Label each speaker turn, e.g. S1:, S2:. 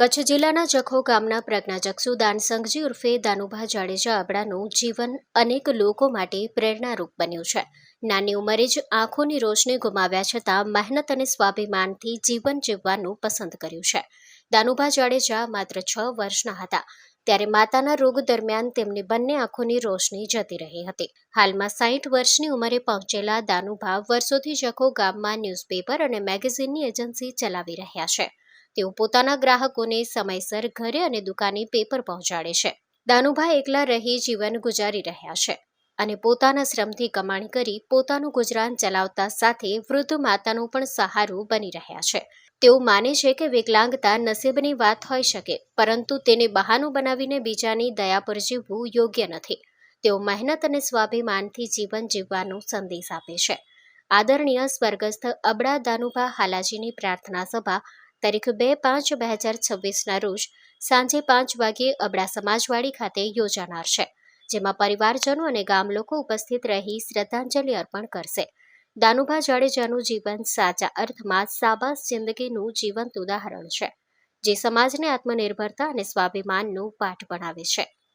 S1: કચ્છ જિલ્લાના જખો ગામના પ્રજ્ઞાચક્ષુ દાનસંઘજી ઉર્ફે દાનુભા જાડેજા અબડાનું જીવન અનેક લોકો માટે પ્રેરણારૂપ બન્યું છે। નાની ઉંમરે જ આંખોની રોશની ગુમાવ્યા છતાં મહેનત અને સ્વાભિમાનથી જીવન જીવવાનું પસંદ કર્યું છે। દાનુભા જાડેજા માત્ર 6 વર્ષના હતા ત્યારે માતાના રોગ દરમિયાન તેમની બંને આંખોની રોશની જતી રહી હતી। હાલમાં 60 વર્ષની ઉંમરે પહોંચેલા દાનુભા વર્ષોથી જખો ગામમાં ન્યૂઝપેપર અને મેગેઝિનની એજન્સી ચલાવી રહ્યા છે। તેઓ પોતાના ગ્રાહકોને સમયસર ઘરે અને દુકાને પેપર પહોંચાડે છે। દાનુભા એકલા રહી જીવન ગુજારી રહ્યા છે અને પોતાના શ્રમથી કમાણી કરી પોતાનું ગુજરાન ચલાવતા સાથે વૃદ્ધ માતાનું પણ સહારો બની રહ્યા છે। તેઓ માને છે કે વિકલાંગતા નસીબની વાત હોઈ શકે, પરંતુ તેને બહાનું બનાવીને બીજાની દયા પર જીવવું યોગ્ય નથી। તેઓ મહેનત અને સ્વાભિમાનથી જીવન જીવવાનો સંદેશ આપે છે। આદરણીય સ્વર્ગસ્થ અબડા દાનુભા હાલાજીની પ્રાર્થના સભા તારીખ 2/5/2026ના રોજ સાંજે 5 વાગ્યે અબડા સમાજવાડી ખાતે યોજાનાર છે, જેમાં પરિવારજનો અને ગામ લોકો ઉપસ્થિત રહી શ્રદ્ધાંજલિ અર્પણ કરશે। દાનુભા જાડેજાનું જીવન સાચા અર્થમાં સાબાસ જિંદગીનું જીવંત ઉદાહરણ છે, જે સમાજને આત્મનિર્ભરતા અને સ્વાભિમાનનો પાઠ ભણાવે છે।